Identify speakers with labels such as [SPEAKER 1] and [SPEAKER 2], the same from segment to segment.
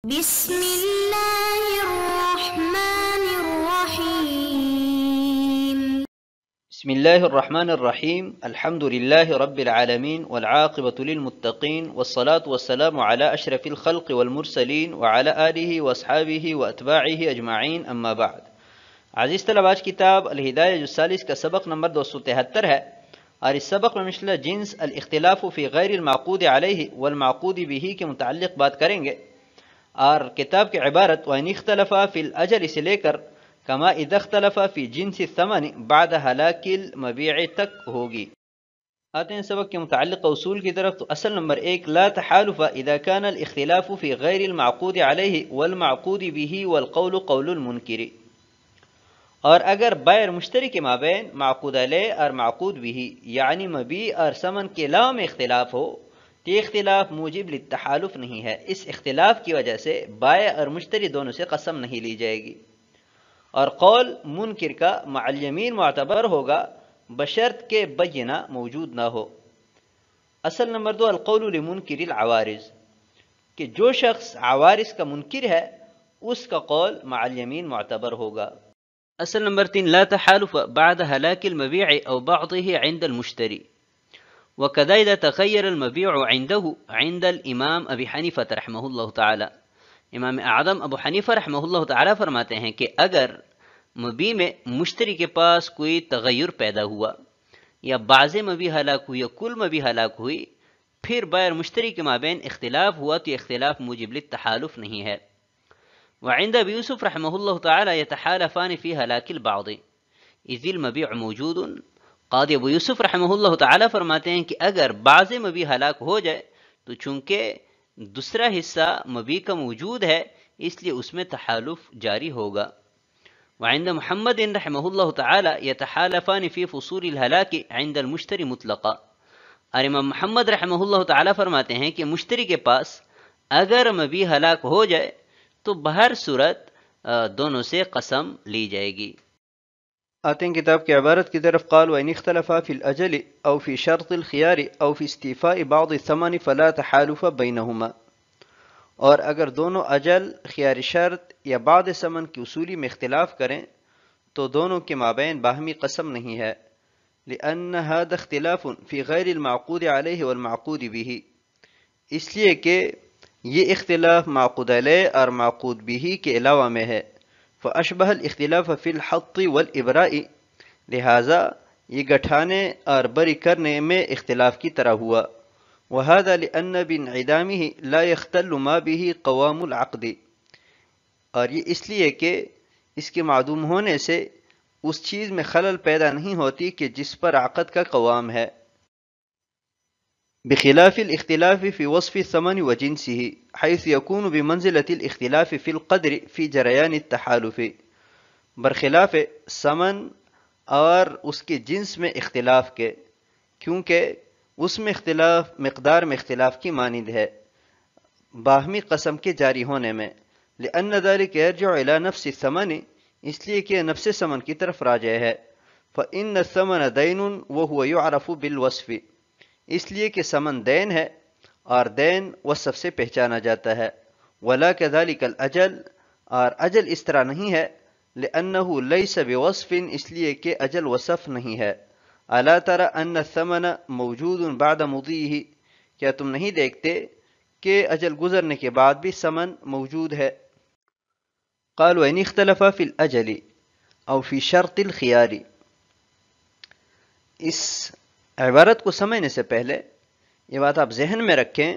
[SPEAKER 1] بسم الله الرحمن الرحيم.
[SPEAKER 2] بسم الله الرحمن الرحيم. الحمد لله رب العالمين والعاقبة للمتقين والصلاة والسلام على أشرف الخلق والمرسلين وعلى آله وأصحابه وأتباعه أجمعين، أما بعد. عزیز طلب، آج کتاب الہدایہ جز 40 کا سبق نمبر 273 ہے، اور اس سبق میں مثلا جنس الاختلاف فی غیر المعقود علیہ والمعقود به کے متعلق بات کریں گے، اور کتاب کی عبارت وَإِنِ اخْتَلَفَ فِي الْأَجَلِ سے لے کر کما اذا اختلف فی جنس الثمن بعد ہلاک المبیع تک ہوگی۔ آتے ہیں سبق کے متعلق اصول کی طرف۔ تو اصل نمبر 1، لا تحالف اذا كان الاختلاف فی غیر المعقود علیہ والمعقود به والقول قول المنکر، اور اگر بائع اور مشتری کے مابین معقود علیہ اور معقود بھی یعنی مبیع اور ثمن کے علاوہ میں اختلاف ہو تو یہ اختلاف موجب للتحالف نہیں ہے۔ اس اختلاف کی وجہ سے بائع اور مشتری دونوں سے قسم نہیں لی جائے گی، اور قول منکر کا مع الیمین معتبر ہوگا بشرط کے بینہ موجود نہ ہو۔ اصل نمبر 2، القول لمنکر العوارض، کہ جو شخص عوارض کا منکر ہے اس کا قول مع الیمین معتبر ہوگا۔ اصل نمبر 3، لا تحالف بعد هلاك المبيع أو بعضه عند المشتري، وكذا إذا تغير المبيع عنده عند الإمام أبي حنیفہ رحمہ اللہ تعالی۔ امام اعظم ابو حنیفہ رحمہ اللہ تعالی فرماتے ہیں کہ اگر مبیع میں مشتری کے پاس کوئی تغیر پیدا ہوا یا بعض مبیع ہلاک ہوئی یا کل مبیع ہلاک ہوئی، پھر بائع اور مشتری کے مابین اختلاف ہوا تو یہ اختلاف موجب للتحالف نہیں ہے۔ وعند ابی یوسف رحمہ اللہ تعالی یتحالفان فی ہلاک البعض اذ المبیع موجود۔ قاضی ابو یوسف رحمہ اللہ تعالی فرماتے ہیں کہ اگر بعض مبیع ہلاک ہو جائے تو چونکہ دوسرا حصہ مبیع کا موجود ہے اس لیے اس میں تحالف جاری ہوگا۔ وعند محمد رحمہ اللہ تعالی یتحالفان فی فصول الہلاک عند المشتری مطلقا، اور امام محمد رحمہ اللہ تعالی فرماتے ہیں کہ مشتری کے پاس اگر مبیع ہلاک ہو جائے تو بہر صورت دونوں سے قسم لی جائے گی۔ آتے ہیں کتاب کی عبارت کی طرف۔ قال وَإِنِ اخْتَلَفَا فِي الْأَجَلِ أَوْ فِي شَرْطِ الْخِيَارِ أَوْ فِي اسْتِيفَاءِ بَعْضِ الثَّمَنِ فَلَا تَحَالُفَ بَيْنَهُمَا، اور اگر دونوں اجل، خیار شرط یا بعض ثمن کی اصولی میں اختلاف کریں تو دونوں کے مابین باہمی قسم نہیں ہے، لأن هذا اختلاف فی غیر المعقود علیہ والمعقود به، اس لیے کہ یہ اختلاف معقود علیہ اور معقود به کے علاوہ میں ہے۔ فأشبہ الاختلاف فی الحط والابراء، لہذا یہ گٹھانے اور بری کرنے میں اختلاف کی طرح ہوا۔ وهذا لأن بانعدامه لا يختل ما به قوام العقد، اور یہ اس لیے کہ اس کے معدوم ہونے سے اس چیز میں خلل پیدا نہیں ہوتی کہ جس پر عقد کا قوام ہے۔ بخلاف الاختلاف في وصف الثمن وجنسه حيث يكون بمنزلة الاختلاف في القدر في جريان التحالف، برخلاف ثمن اور اس کے جنس میں اختلاف کے، کیونکہ اس میں اختلاف مقدار میں اختلاف کی مانند ہے باہمی قسم کے جاری ہونے میں۔ لأن ذلك يرجع إلى نفس الثمن، اس لیے کہ نفس ثمن کی طرف راجع ہے۔ فإن الثمن دين وهو يعرف بالوصف، اس لیے کہ ثمن دین ہے اور دین وصف سے پہچانا جاتا ہے۔ ولا كذلك الأجل، اور اجل اس طرح نہیں ہے، لأنه ليس بوصف، اس لیے کہ اجل وصف نہیں ہے۔ الا ترى ان الثمن موجود بعد مضیه، کیا تم نہیں دیکھتے کہ اجل گزرنے کے بعد بھی ثمن موجود ہے۔ قال وإن اختلف في الأجل أو في شرط الخيار، اس عبارت کو سمجھنے سے پہلے یہ بات آپ ذہن میں رکھیں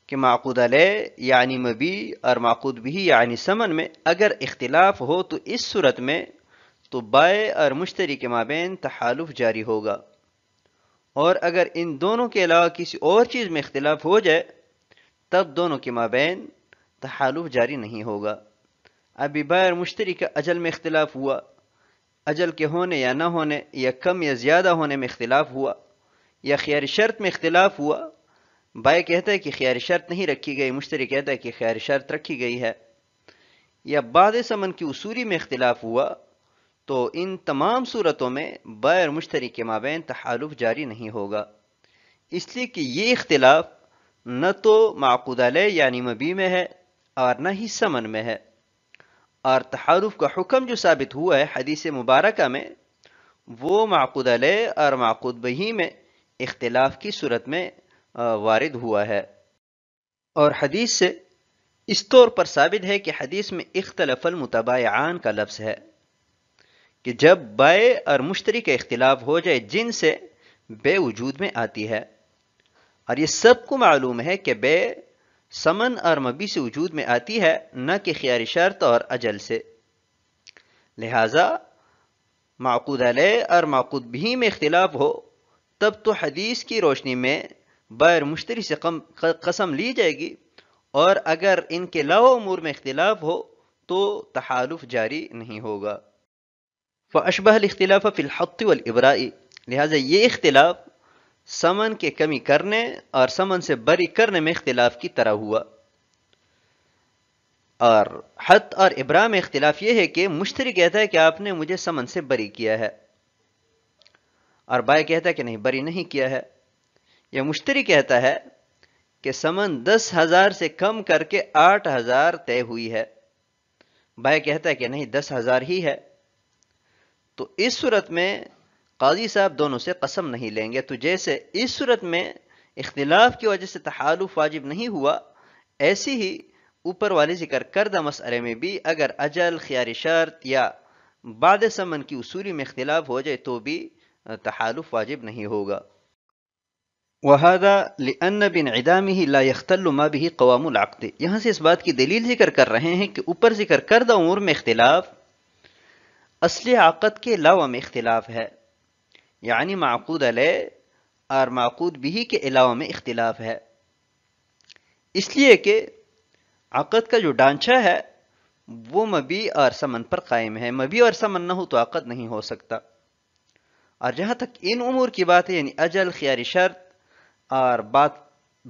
[SPEAKER 2] کہ معقود علیہ یعنی مبیع اور معقود بھی یعنی ثمن میں اگر اختلاف ہو تو اس صورت میں تو بائع اور مشتری کے مابین تحالف جاری ہوگا، اور اگر ان دونوں کے علاوہ کسی اور چیز میں اختلاف ہو جائے تب دونوں کے مابین تحالف جاری نہیں ہوگا۔ ابھی بائع اور مشتری کا اجل میں اختلاف ہوا، اجل کے ہونے یا نہ ہونے یا کم یا زیادہ ہونے میں اختلاف ہوا، یا خیار شرط میں اختلاف ہوا، بائع کہتا ہے کہ خیار شرط نہیں رکھی گئی، مشتری کہتا ہے کہ خیار شرط رکھی گئی ہے، یا بعض ثمن کی اصولی میں اختلاف ہوا، تو ان تمام صورتوں میں بائع اور مشتری کے مابین تحالف جاری نہیں ہوگا، اس لیے کہ یہ اختلاف نہ تو معقود علیہ یعنی مبیع میں ہے اور نہ ہی سمن میں ہے۔ اور تحالف کا حکم جو ثابت ہوا ہے حدیث مبارکہ میں، وہ معقود علیہ اور معقود بہی میں اختلاف کی صورت میں وارد ہوا ہے۔ اور حدیث سے اس طور پر ثابت ہے کہ حدیث میں اختلف المتبایعان کا لفظ ہے کہ جب بائع اور مشتری کا اختلاف ہو جائے جن سے بے وجود میں آتی ہے، اور یہ سب کو معلوم ہے کہ بے سمن اور مبی سے وجود میں آتی ہے، نہ کہ خیار شرط اور اجل سے۔ لہذا معقود علیہ اور معقود بھی میں اختلاف ہو تب تو حدیث کی روشنی میں بائع مشتری سے قسم لی جائے گی، اور اگر ان کے علاوہ امور میں اختلاف ہو تو تحالف جاری نہیں ہوگا۔ فاشبہ الاختلاف فی الحط والابراء، لہذا یہ اختلاف سمن کے کمی کرنے اور سمن سے بری کرنے میں اختلاف کی طرح ہوا۔ اور حط اور ابراء میں اختلاف یہ ہے کہ مشتری کہتا ہے کہ آپ نے مجھے سمن سے بری کیا ہے، اور بائع کہتا ہے کہ نہیں، بری نہیں کیا ہے۔ یا مشتری کہتا ہے کہ سمن 10,000 سے کم کر کے 8,000 طے ہوئی ہے، بائع کہتا ہے کہ نہیں، 10,000 ہی ہے۔ تو اس صورت میں قاضی صاحب دونوں سے قسم نہیں لیں گے۔ تو جیسے اس صورت میں اختلاف کی وجہ سے تحالف واجب نہیں ہوا، ایسی ہی اوپر والے ذکر کردہ مسئلے میں بھی اگر اجل، خیار شرط یا بعد سمن کی اصولی میں اختلاف ہو جائے تو بھی تحالف واجب نہیں ہوگا۔ وَهَذَا لِأَنَّ بِانْعِدَامِهِ لَا يَخْتَلُّ مَا بِهِ قَوَامُ الْعَقْدِ، یہاں سے اس بات کی دلیل ذکر کر رہے ہیں کہ اوپر ذکر کردہ امور میں اختلاف اصل عقد کے علاوہ میں اختلاف ہے، یعنی معقود علیہ اور معقود بھی کے علاوہ میں اختلاف ہے، اس لیے کہ عقد کا جو ڈھانچہ ہے وہ مبی اور سمن پر قائم ہے۔ مبی اور سمن نہ ہو تو عقد نہیں ہو سکتا۔ اور جہاں تک ان امور کی بات ہے، یعنی اجل، خیار شرط اور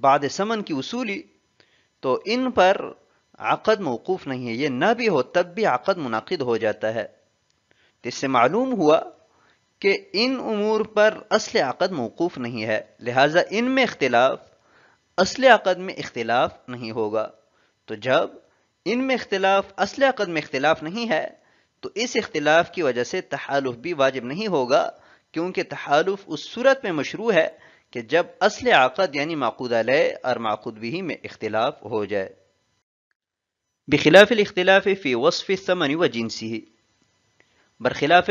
[SPEAKER 2] بعد سمن کی اصولی، تو ان پر عقد موقوف نہیں ہے، یہ نہ بھی ہو تب بھی عقد منعقد ہو جاتا ہے۔ تو اس سے معلوم ہوا کہ ان امور پر اصل عقد موقوف نہیں ہے، لہٰذا ان میں اختلاف اصل عقد میں اختلاف نہیں ہوگا۔ تو جب ان میں اختلاف اصل عقد میں اختلاف نہیں ہے تو اس اختلاف کی وجہ سے تحالف بھی واجب نہیں ہوگا، کیونکہ تحالف اس صورت میں مشروع ہے کہ جب اصل عقد یعنی معقود علیہ اور معقود بھی میں اختلاف ہو جائے۔ بخلاف الاختلاف فی وصف الثمن و جنسہ، برخلاف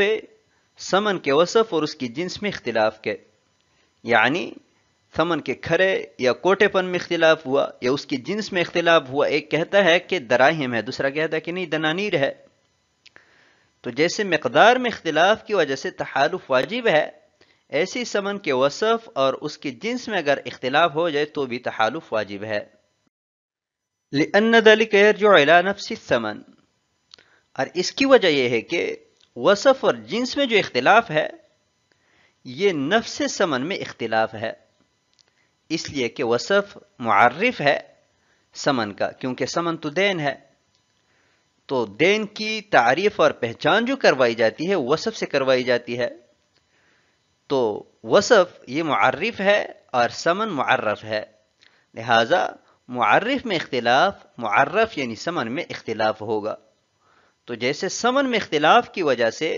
[SPEAKER 2] ثمن کے وصف اور اس کی جنس میں اختلاف کے، یعنی ثمن کے کھرے یا کوٹے پن میں اختلاف ہوا یا اس کی جنس میں اختلاف ہوا۔ ایک کہتا ہے کہ دراہم ہے، دوسرا کہتا ہے کہ نہیں، دنانیر ہے۔ تو جیسے مقدار میں اختلاف کی وجہ سے تحالف واجب ہے، ایسی ثمن کے وصف اور اس کی جنس میں اگر اختلاف ہو جائے تو بھی تحالف واجب ہے۔ لأن ذلك يرجع إلى نفس الثمن، اور اس کی وجہ یہ ہے کہ وصف اور جنس میں جو اختلاف ہے یہ نفس ثمن میں اختلاف ہے، اس لیے کہ وصف معرف ہے ثمن کا، کیونکہ ثمن تو دین ہے، تو دین کی تعریف اور پہچان جو کروائی جاتی ہے وصف سے کروائی جاتی ہے۔ تو وصف یہ معرف ہے اور ثمن معرف ہے، لہذا معرف میں اختلاف، معرف یعنی ثمن میں اختلاف ہوگا۔ تو جیسے ثمن میں اختلاف کی وجہ سے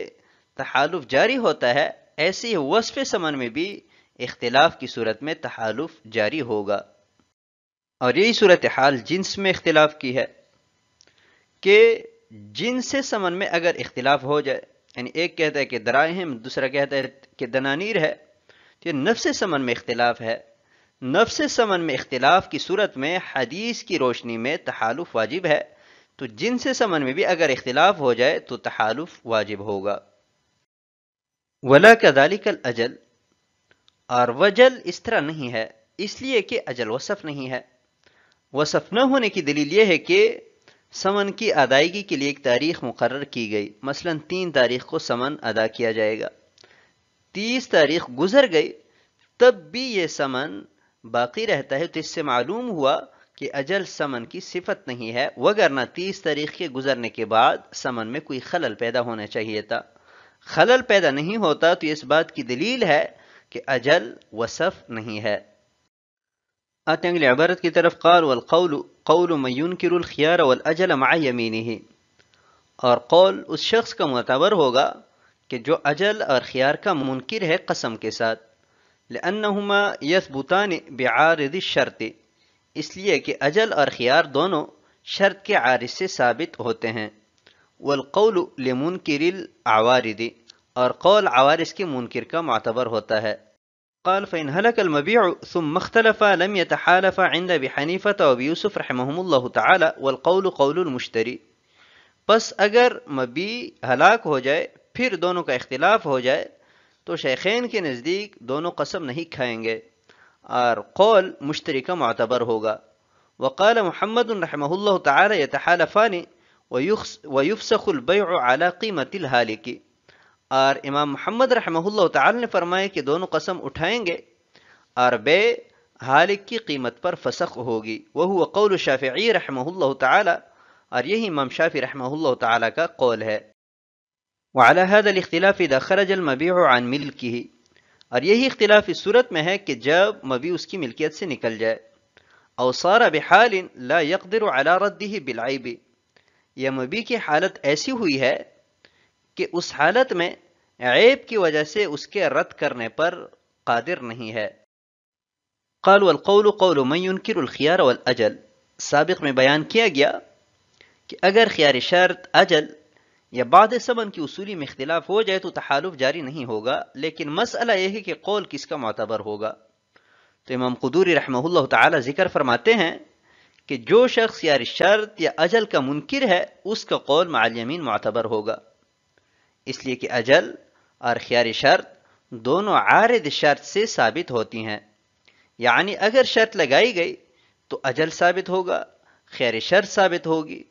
[SPEAKER 2] تحالف جاری ہوتا ہے، ایسے ہی وصف ثمن میں بھی اختلاف کی صورت میں تحالف جاری ہوگا۔ اور یہی صورتحال جنس میں اختلاف کی ہے کہ جنس ثمن میں اگر اختلاف ہو جائے، یعنی ایک کہتا ہے کہ دراہم، دوسرا کہتا ہے کہ دنانیر ہے، تو یہ نفس ثمن میں اختلاف ہے۔ نفس ثمن میں اختلاف کی صورت میں حدیث کی روشنی میں تحالف واجب ہے، تو جنس ثمن میں بھی اگر اختلاف ہو جائے تو تحالف واجب ہوگا۔ ولا كذلك الاجل، اور وجل اس طرح نہیں ہے، اس لیے کہ اجل وصف نہیں ہے۔ وصف نہ ہونے کی دلیل یہ ہے کہ ثمن کی ادائیگی کے لیے ایک تاریخ مقرر کی گئی، مثلا 3 تاریخ کو ثمن ادا کیا جائے گا، 30 تاریخ گزر گئی تب بھی یہ ثمن باقی رہتا ہے، تو اس سے معلوم ہوا کہ اجل ثمن کی صفت نہیں ہے، وگرنہ 30 تاریخ کے گزرنے کے بعد ثمن میں کوئی خلل پیدا ہونا چاہیے تھا۔ خلل پیدا نہیں ہوتا تو اس بات کی دلیل ہے کہ اجل وصف نہیں ہے۔ آتے ہیں اگلی عبارت کی طرف، قال والقول قول من ينکر الخيار والاجل مع يمینه، اور قول اس شخص کا معتبر ہوگا کہ جو اجل اور خیار کا منکر ہے قسم کے ساتھ، لأنهما يثبتان بعارض الشرط، اس لیے کہ اجل اور خیار دونوں شرط کے عارض سے ثابت ہوتے ہیں، والقول لمنکر العوارض، اور قول عوارض کے منکر کا معتبر ہوتا ہے۔ قال فإن هلك المبيع ثم اختلف لم يتحالف عند أبي حنيفة وأبي يوسف رحمهم الله تعالى والقول قول المشتري، پس اگر مبیع ہلاک ہو جائے پھر دونوں کا اختلاف ہو جائے تو شیخین کے نزدیک دونوں قسم نہیں کھائیں گے اور قول مشتری کا معتبر ہوگا۔ وقال محمد رحمہ اللہ تعالی يتحالفان ويفسخ البيع على قیمة الهالك، اور امام محمد رحمہ اللہ تعالی نے فرمایا کہ دونوں قسم اٹھائیں گے اور بے ہالک کی قیمت پر فسخ ہوگی، وهو قول الشافعی رحمہ اللہ تعالی، اور یہی امام شافعی رحمہ اللہ تعالی کا قول ہے۔ وعلى هذا الاختلاف اذا خرج المبيع عن ملكه، اور یہی اختلاف اس صورت میں ہے کہ جب مبیع اس کی ملکیت سے نکل جائے، او صار بحال لا يقدر على رده بالعیب، یا مبیع کی حالت ایسی ہوئی ہے کہ اس حالت میں عیب کی وجہ سے اس کے رد کرنے پر قادر نہیں ہے۔ قال والقول قول من ينکر الخيار والاجل، سابق میں بیان کیا گیا کہ اگر خیار شرط، اجل یا بعد ثمن کی اصولی میں اختلاف ہو جائے تو تحالف جاری نہیں ہوگا، لیکن مسئلہ یہ ہے کہ قول کس کا معتبر ہوگا۔ تو امام قدوری رحمہ اللہ تعالی ذکر فرماتے ہیں کہ جو شخص خیار شرط یا اجل کا منکر ہے اس کا قول مع الیمین معتبر ہوگا، اس لیے کہ اجل اور خیار شرط دونوں عارض شرط سے ثابت ہوتی ہیں، یعنی اگر شرط لگائی گئی تو اجل ثابت ہوگا، خیار شرط ثابت ہوگی،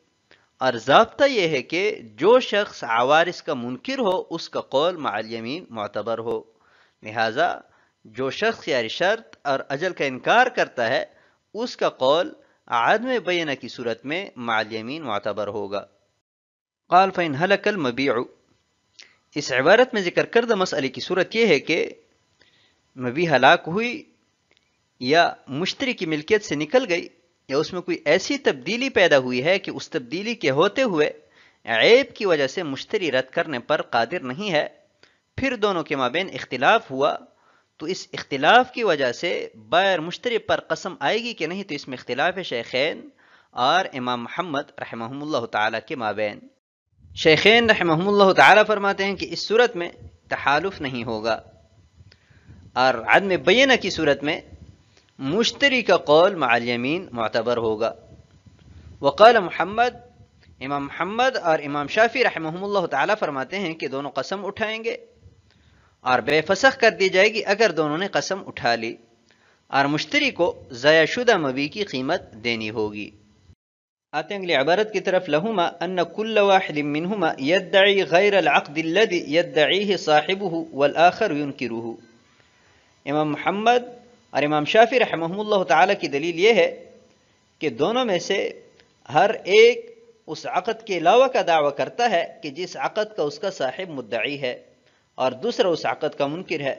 [SPEAKER 2] اور ضابطہ یہ ہے کہ جو شخص عوارض کا منکر ہو اس کا قول مع الیمین معتبر ہو، لہذا جو شخص خیار شرط اور اجل کا انکار کرتا ہے اس کا قول عدم بینہ کی صورت میں مع الیمین معتبر ہوگا۔ قال فإن هلك المبيع، اس عبارت میں ذکر کردہ مسئلے کی صورت یہ ہے کہ مبیع ہلاک ہوئی یا مشتری کی ملکیت سے نکل گئی یا اس میں کوئی ایسی تبدیلی پیدا ہوئی ہے کہ اس تبدیلی کے ہوتے ہوئے عیب کی وجہ سے مشتری رد کرنے پر قادر نہیں ہے، پھر دونوں کے مابین اختلاف ہوا، تو اس اختلاف کی وجہ سے بائر مشتری پر قسم آئے گی کہ نہیں، تو اس میں اختلاف شیخین اور امام محمد رحمہم اللہ تعالی کے مابین۔ شیخین رحمہم اللہ تعالی فرماتے ہیں کہ اس صورت میں تحالف نہیں ہوگا، اور عدم بینہ کی صورت میں مشتری کا قول مع الیمین معتبر ہوگا۔ وقال محمد، امام محمد اور امام شافعی رحمہم اللہ تعالی فرماتے ہیں کہ دونوں قسم اٹھائیں گے اور بے فسخ کر دی جائے گی اگر دونوں نے قسم اٹھا لی، اور مشتری کو ضائع شدہ مبیع کی قیمت دینی ہوگی۔ آتے ہیں اگلی عبارت کی طرف، لہما ان کل واحد منہما یدعی غیر العقد الذی یدعیہ صاحبہ والآخر ینکرہ، امام محمد اور امام شافعی رحمہم اللہ تعالی کی دلیل یہ ہے کہ دونوں میں سے ہر ایک اس عقد کے علاوہ کا دعویٰ کرتا ہے کہ جس عقد کا اس کا صاحب مدعی ہے، اور دوسرا اس عقد کا منکر ہے،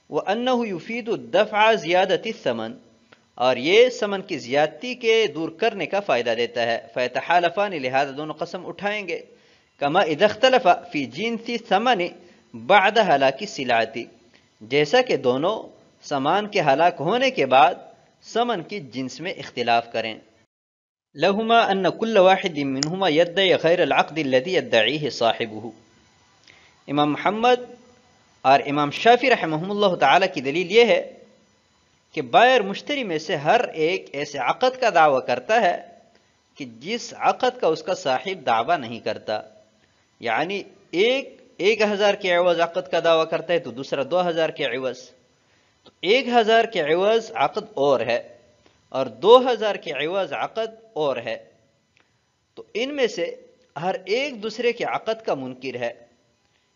[SPEAKER 2] وَأَنَّهُ يُفِيدُ الدَّفْعَ زِيَادَةِ الثَّمَنِ، اور یہ ثمن کی زیادتی کے دور کرنے کا فائدہ دیتا ہے، فَيَتَحَالَفَانِ، لہذا دونوں قسم اٹھائیں گے، كَمَا إِذَا اخْتَلَفَ فِي جِنْسِ الثَّمَنِ بَعْدَ هَلَاكِ السِّلْعَةِ، جیسا کہ دونوں سامان کے ہلاک ہونے کے بعد ثمن کی جنس میں اختلاف کریں۔ لہما ان کل واحد منہما یدعی غیر العقد الذی یدعیہ صاحبہ، امام محمد اور امام شافعی رحمہم اللہ تعالی کی دلیل یہ ہے کہ بائر مشتری میں سے ہر ایک ایسے عقد کا دعویٰ کرتا ہے کہ جس عقد کا اس کا صاحب دعویٰ نہیں کرتا، یعنی ایک 1000 کے عوض عقد کا دعویٰ کرتا ہے تو دوسرا 2000 کے عوض، تو 1000 کے عوض عقد اور ہے اور 2000 کے عوض عقد اور ہے، تو ان میں سے ہر ایک دوسرے کے عقد کا منکر ہے،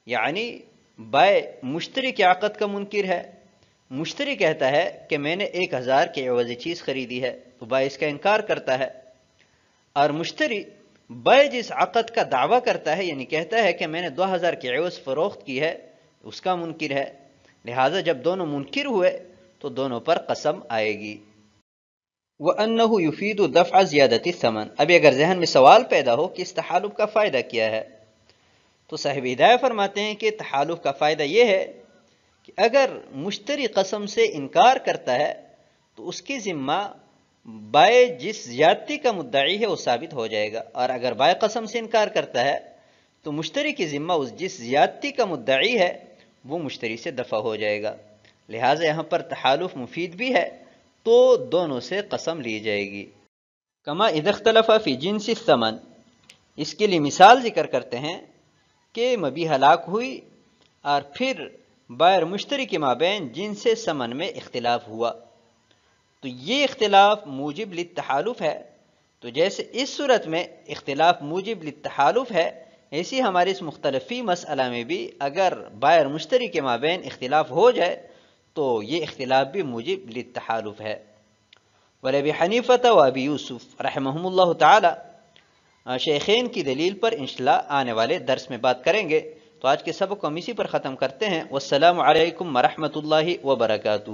[SPEAKER 2] یعنی بائع مشتری کے عقد کا منکر ہے، مشتری کہتا ہے کہ میں نے 1000 کے عوض چیز خریدی ہے، تو بائع اس کا انکار کرتا ہے، اور مشتری بائع جس عقد کا دعویٰ کرتا ہے یعنی کہتا ہے کہ میں نے 2000 کے عوض فروخت کی ہے، اس کا منکر ہے، لہٰذا جب دونوں منکر ہوئے تو دونوں پر قسم آئے گی۔ وَأَنَّهُ يُفِيدُ دَفْعَ زِيَادَةِ الثَّمَنِ۔ ابھی اگر ذہن میں سوال پیدا ہو کہ اس تحالف کا فائدہ کیا ہے، تو صاحب ہدایہ فرماتے ہیں کہ تحالف کا فائدہ یہ ہے کہ اگر مشتری قسم سے انکار کرتا ہے تو اس کی ذمہ بائع جس زیادتی کا مدعی ہے وہ ثابت ہو جائے گا، اور اگر بائع قسم سے انکار کرتا ہے تو مشتری کی ذمہ اس جس زیادتی کا مدعی ہے وہ مشتری سے دفع ہو جائے گا۔ لہٰذا یہاں پر تحالف مفید بھی ہے تو دونوں سے قسم لی جائے گی۔ کما اذا اختلف فی جنس الثمن، اس کے لیے مثال ذکر کرتے ہیں کہ مبیح ہلاک ہوئی اور پھر بائع اور مشتری کے مابین جنس ثمن میں اختلاف ہوا، تو یہ اختلاف موجب للتحالف ہے۔ تو جیسے اس صورت میں اختلاف موجب للتحالف ہے، ایسی ہمارے اس مختلفی مسئلہ میں بھی اگر بائع اور مشتری کے مابین اختلاف ہو جائے تو یہ اختلاف بھی موجب للتحالف ہے۔ وَلَبِي حَنِيفَةَ وَأَبِي یوسف رحمہم اللہ تعالی شیخین کی دلیل پر انشاءاللہ آنے والے درس میں بات کریں گے۔ تو آج کے سبق کو ہم اسی پر ختم کرتے ہیں۔ والسلام علیکم ورحمۃ اللہ وبرکاتہ۔